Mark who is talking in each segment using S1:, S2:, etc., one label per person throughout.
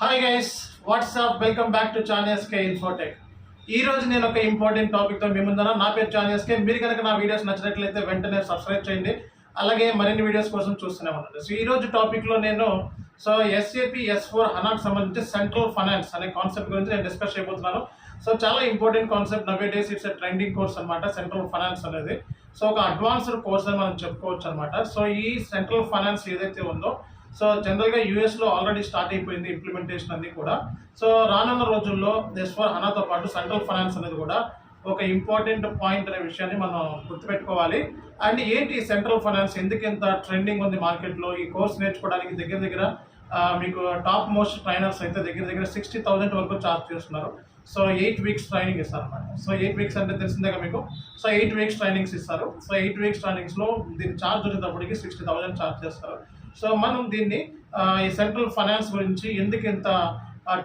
S1: Hi guys, WhatsApp, welcome back to ChanuSK Infotech. ఈ రోజు నేను ఒక ఇంపార్టెంట్ టాపిక్తో మీ ముందున. నా పేరు ChanuSK. మీరు కనుక నా వీడియోస్ నచ్చినట్లయితే వెంటనే సబ్స్క్రైబ్ చేయండి. అలాగే మరిన్ని వీడియోస్ కోసం చూస్తూనే ఉండండి. సో ఈ రోజు టాపిక్లో నేను SAP S4 హనాకు సంబంధించి సెంట్రల్ ఫైనాన్స్ అనే కాన్సెప్ట్ గురించి నేను డిస్కస్ చేయబోతున్నాను. సో చాలా important concept. Nowadays it's trending course అనమాట సెంట్రల్ ఫైనాన్స్ అనేది. సో ఒక అడ్వాన్స్డ్ కోర్స్ అని మనం చెప్పుకోవచ్చు అనమాట. సో ఈ సెంట్రల్ ఫైనాన్స్ ఏదైతే ఉందో, సో జనరల్గా యూఎస్లో ఆల్రెడీ స్టార్ట్ అయిపోయింది ఇంప్లిమెంటేషన్ అన్ని కూడా. సో రానున్న రోజుల్లో S4 హనాతో పాటు సెంట్రల్ ఫైనాన్స్ అనేది కూడా ఒక ఇంపార్టెంట్ పాయింట్ అనే విషయాన్ని మనం గుర్తుపెట్టుకోవాలి. అండ్ ఏంటి సెంట్రల్ ఫైనాన్స్, ఎందుకు ఇంత ట్రెండింగ్ ఉంది మార్కెట్లో? ఈ కోర్స్ నేర్చుకోవడానికి దగ్గర మీకు టాప్ మోస్ట్ ట్రైనర్స్ అయితే దగ్గర 60,000 వరకు ఛార్జ్ చేస్తున్నారు. సో 8 వీక్స్ ట్రైనింగ్ ఇస్తారు అనమాట. సో 8 వీక్స్ అంటే తెలిసిందేగా మీకు. సో 8 వీక్స్ ట్రైనింగ్స్ ఇస్తారు. సో 8 వీక్స్ ట్రైనింగ్స్లో దీని ఛార్జ్ వచ్చేటప్పటికి 60,000 ఛార్జ్ చేస్తారు. సో మనం దీన్ని ఈ సెంట్రల్ ఫైనాన్స్ గురించి ఎందుకు ఇంత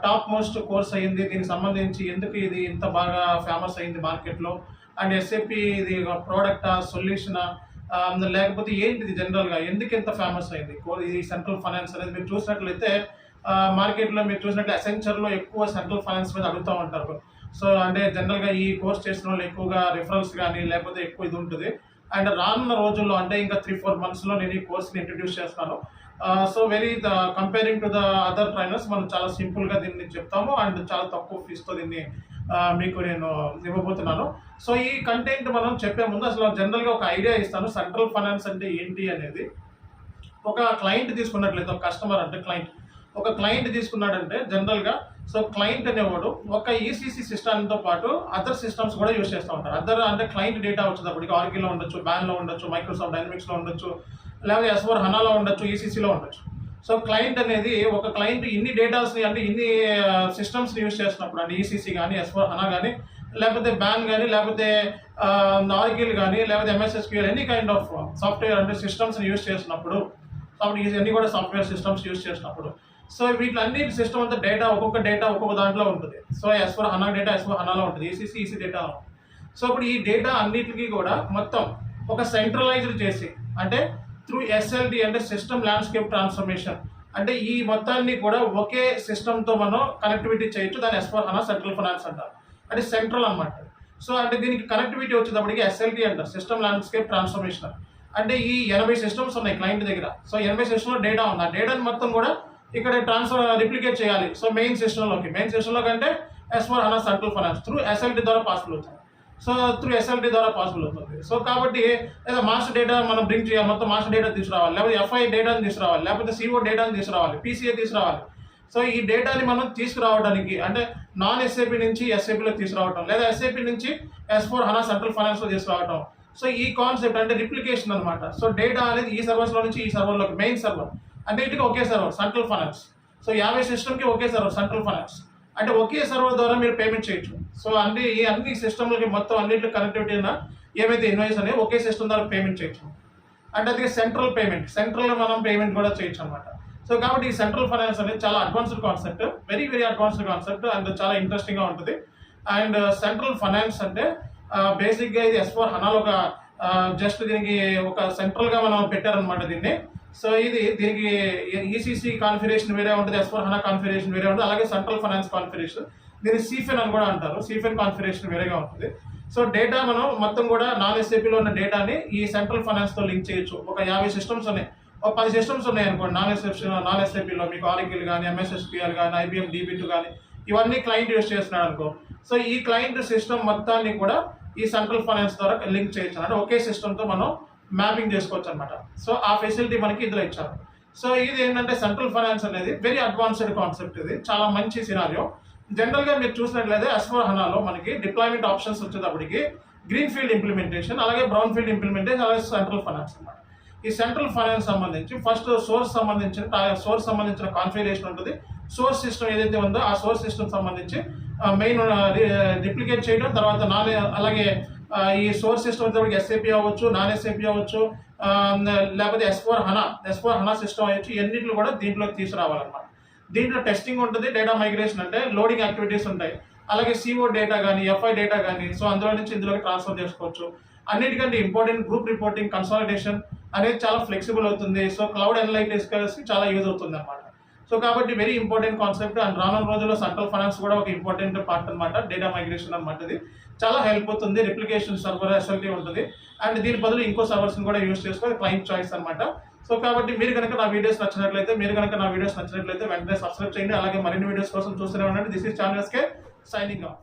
S1: టాప్ మోస్ట్ కోర్స్ అయ్యింది, దీనికి సంబంధించి ఎందుకు ఇది ఇంత బాగా ఫేమస్ అయింది మార్కెట్లో, అండ్ SAP ఇది ప్రోడక్టా, సొల్యూషనా, లేకపోతే ఏంటిది జనరల్గా ఎందుకు ఇంత ఫేమస్ అయింది ఈ సెంట్రల్ ఫైనాన్స్ అనేది? మీరు చూసినట్లయితే మార్కెట్లో మీరు చూసినట్లయితే అసెంచర్లో ఎక్కువ సెంట్రల్ ఫైనాన్స్ మీద అడుగుతూ ఉంటారు. సో అంటే జనరల్గా ఈ కోర్స్ చేసిన వాళ్ళు ఎక్కువగా రిఫరల్స్ కానీ లేకపోతే ఎక్కువ ఇది ఉంటుంది. అండ్ రానున్న రోజుల్లో అంటే ఇంకా 3-4 మంత్స్లో నేను ఈ కోర్స్ని ఇంట్రడ్యూస్ చేస్తాను. So comparing to the other trainers మనం చాలా సింపుల్గా దీన్ని చెప్తాము అండ్ చాలా తక్కువ ఫీజుతో దీన్ని మీకు నేను ఇవ్వబోతున్నాను. సో ఈ కంటెంట్ మనం చెప్పే ముందు అసలు జనరల్గా ఒక ఐడియా ఇస్తాను. సెంట్రల్ ఫైనాన్స్ అంటే ఏంటి అనేది. ఒక క్లయింట్ తీసుకున్నట్లయితే, ఒక కస్టమర్ అంటే ఒక క్లయింట్ తీసుకున్నాడంటే జనరల్గా, సో క్లయింట్ అనేవాడు ఒక ECC సిస్టమ్తో పాటు అదర్ సిస్టమ్స్ కూడా యూజ్ చేస్తూ ఉంటారు. అదర్ అంటే క్లయింట్ డేటా వచ్చేటప్పటికి ఆర్కిల్లో ఉండొచ్చు, బ్యాన్లో ఉండొచ్చు, మైక్రోసాఫ్ట్ డైనమిక్స్లో ఉండొచ్చు, లేకపోతే S4 హనాలో ఉండొచ్చు, ECCలో ఉండొచ్చు. సో క్లయింట్ అనేది ఒక క్లయింట్ ఇన్ని డేటాస్ని అంటే ఇన్ని సిస్టమ్స్ని యూజ్ చేస్తున్నప్పుడు, అంటే ECC కానీ S4 హనా కానీ లేకపోతే బ్యాన్ కానీ లేకపోతే ఆర్కిల్ కానీ లేకపోతే MS SQL any kind of software అంటే సిస్టమ్స్ని యూజ్ చేసినప్పుడు, ఇవన్నీ కూడా సాఫ్ట్వేర్ సిస్టమ్స్ యూజ్ చేసినప్పుడు, సో వీటిలన్నీ సిస్టమ్ అంతా ఒక్కొక్క డేటా ఒక్కొక్క దాంట్లో ఉంటుంది. సో S4 హనా డేటా S4 హనాలో ఉంటుంది, EC డేటా. సో ఇప్పుడు ఈ డేటా అన్నిటికీ కూడా మొత్తం ఒక సెంట్రలైజ్డ్ చేసి, అంటే త్రూ SLT అంటే సిస్టమ్ ల్యాండ్స్కేప్ ట్రాన్స్ఫర్మేషన్, అంటే ఈ మొత్తాన్ని కూడా ఒకే సిస్టమ్తో మనం కనెక్టివిటీ చేయొచ్చు. దాని S4 హనా సెంట్రల్ ఫైనాన్స్ అంటారు, అంటే సెంట్రల్ అనమాట. సో అంటే దీనికి కనెక్టివిటీ వచ్చేటప్పటికి SLT అంటారు, సిస్టమ్ ల్యాండ్స్కేప్ ట్రాన్స్ఫర్మేషన్. అంటే ఈ 80 సిస్టమ్స్ ఉన్నాయి క్లయింట్ దగ్గర. సో 80 సిస్టమ్లో డేటా ఉంది. ఆ డేటాని మొత్తం కూడా ఇక్కడ రిప్లికేట్ చేయాలి. సో మెయిన్ సిస్టంలోకి అంటే S4 HANA central finance through SLT ద్వారా పాసిబుల్ అవుతుంది. సో కాబట్టి లేదా మాస్టర్ డేటా మనం బ్రింగ్ చేయాలి, మొత్తం మాస్టర్ డేటా తీసుకురావాలి, లేకపోతే FI డేటాని తీసుకురావాలి, లేకపోతే CO డేటాని తీసుకురావాలి, PCA తీసుకురావాలి. సో ఈ డేటాని మనం తీసుకురావడానికి అంటే నాన్ SAP నుంచి SAPలో తీసుకురావటం, లేదా SAP నుంచి S4 హనా సెంట్రల్ ఫైనాన్స్లో తీసుకురావటం. సో ఈ కాన్సెప్ట్ అంటే రిప్లికేషన్ అనమాట. సో డేటా అనేది ఈ సర్వర్స్లో నుంచి ఈ సర్వర్లోకి, మెయిన్ సర్వర్ అంటే ఇంటికి ఒకే సర్వర్ సెంట్రల్ ఫైనాన్స్. సో 50 సిస్టమ్కి ఒకే సర్వర్ సెంట్రల్ ఫైనాన్స్, అంటే ఒకే సర్వర్ ద్వారా మీరు పేమెంట్ చేయొచ్చు. సో అన్ని సిస్టమ్లకి మొత్తం అన్నింటి కనెక్టివిటీ ఏమైతే ఇన్వాయిస్ అనేవి ఒకే సిస్టమ్ ద్వారా పేమెంట్ చేయొచ్చు. అంటే అది సెంట్రల్ పేమెంట్, సెంట్రల్లో మనం పేమెంట్ కూడా చేయొచ్చు అనమాట. సో కాబట్టి ఈ సెంట్రల్ ఫైనాన్స్ అనేది చాలా advanced concept, very advanced concept and చాలా ఇంట్రెస్టింగ్గా ఉంటుంది. అండ్ సెంట్రల్ ఫైనాన్స్ అంటే బేసిక్గా ఇది S4 హనాలో ఒక జస్ట్ దీనికి ఒక సెంట్రల్గా మనం పెట్టారనమాట దీన్ని. సో దీనికి ECC కాన్ఫిగరేషన్ వేరే ఉంటుంది, S4 హనా కాన్ఫిగరేషన్ వేరే ఉంటుంది, అలాగే సెంట్రల్ ఫైనాన్స్ కాన్ఫిగరేషన్ దీన్ని CFIN అని కూడా అంటారు. CFIN కాన్ఫిగరేషన్ వేరేగా ఉంటుంది. సో డేటా మనం మొత్తం కూడా నాన్ SAPలో ఉన్న డేటాని ఈ సెంట్రల్ ఫైనాన్స్తో లింక్ చేయొచ్చు. ఒక 50 సిస్టమ్స్ ఉన్నాయి, ఒక 10 సిస్టమ్స్ ఉన్నాయి అనుకోండి నాన్ SAPలో. మీకు ఆర్కిల్ కానీ, MS SQL కానీ, IBM DB2 కానీ ఇవన్నీ క్లయింట్ యూజ్ చేస్తున్నాడు అనుకో. సో ఈ క్లయింట్ సిస్టమ్ మొత్తాన్ని కూడా ఈ సెంట్రల్ ఫైనాన్స్ ద్వారా లింక్ చేయొచ్చు, అంటే ఒకే సిస్టమ్తో మనం మ్యాపింగ్ చేసుకోవచ్చు అనమాట. సో ఆ ఫెసిలిటీ మనకి ఇందులో ఇచ్చారు. సో ఇది ఏంటంటే సెంట్రల్ ఫైనాన్స్ అనేది వెరీ అడ్వాన్స్డ్ కాన్సెప్ట్. ఇది చాలా మంచి సినారియో. జనరల్గా మీరు చూసినట్లయితే S4 హనాలో మనకి డిప్లాయ్మెంట్ ఆప్షన్స్ వచ్చేటప్పటికి గ్రీన్ ఫీల్డ్ ఇంప్లిమెంటేషన్, అలాగే బ్రౌన్ ఫీల్డ్ ఇంప్లిమెంటేషన్, అలాగే సెంట్రల్ ఫైనాన్స్ అనమాట. ఈ సెంట్రల్ ఫైనాన్స్ సంబంధించి ఫస్ట్ సోర్స్ సంబంధించిన కాన్ఫిగరేషన్ ఉంటుంది. సోర్స్ సిస్టమ్ ఏదైతే ఉందో ఆ సోర్స్ సిస్టమ్ సంబంధించి మెయిన్ రిప్లికేట్ చేయడం, తర్వాత అలాగే ఈ సోర్స్ సిస్టమ్ వచ్చేటప్పటికి SAP అవ్వచ్చు, నాన్ SAP అవ్వచ్చు, లేకపోతే S4 హనా సిస్టమ్ అవ్వచ్చు. ఎన్నింటిలో కూడా దీంట్లోకి తీసుకురావాలన్నమాట. దీంట్లో టెస్టింగ్ ఉంటుంది, డేటా మైగ్రేషన్ అంటే లోడింగ్ యాక్టివిటీస్ ఉంటాయి, అలాగే CO డేటా కానీ FI డేటా కానీ సో అందులో నుంచి ఇందులోకి ట్రాన్స్ఫర్ చేసుకోవచ్చు. అన్నిటికంటే ఇంపార్టెంట్ గ్రూప్ రిపోర్టింగ్ కన్సాలిడేషన్ అనేది చాలా ఫ్లెక్సిబుల్ అవుతుంది. సో క్లౌడ్ అనలైటిక్స్ చాలా యూజ్ అవుతుంది అనమాట. సో కాబట్టి వెరీ ఇంపార్టెంట్ కాన్సెప్ట్. అండ్ రానున్న రోజుల్లో సెంట్రల్ ఫైనాన్స్ కూడా ఒక ఇంపార్టెంట్ పార్ట్ అనమాట. డేటా మైగ్రేషన్ అనమాట. ఇది చాలా హెల్ప్ అవుతుంది. రిప్లికేషన్ సర్వర్ ఎస్ఎల్టీ ఉంటుంది. అండ్ దీని బదులు ఇంకో సర్వర్స్ని కూడా యూస్ చేసుకొని క్లయింట్ చాయిస్ అనమాట. సో కాబట్టి మీరు కనుక నా వీడియోస్ నచ్చినట్లయితే వెంటనే సబ్స్క్రైబ్ చేయండి. అలాగే మరిన్ని వీడియోస్ కోసం చూస్తూనే ఉండండి. This is ChanuSK signing off.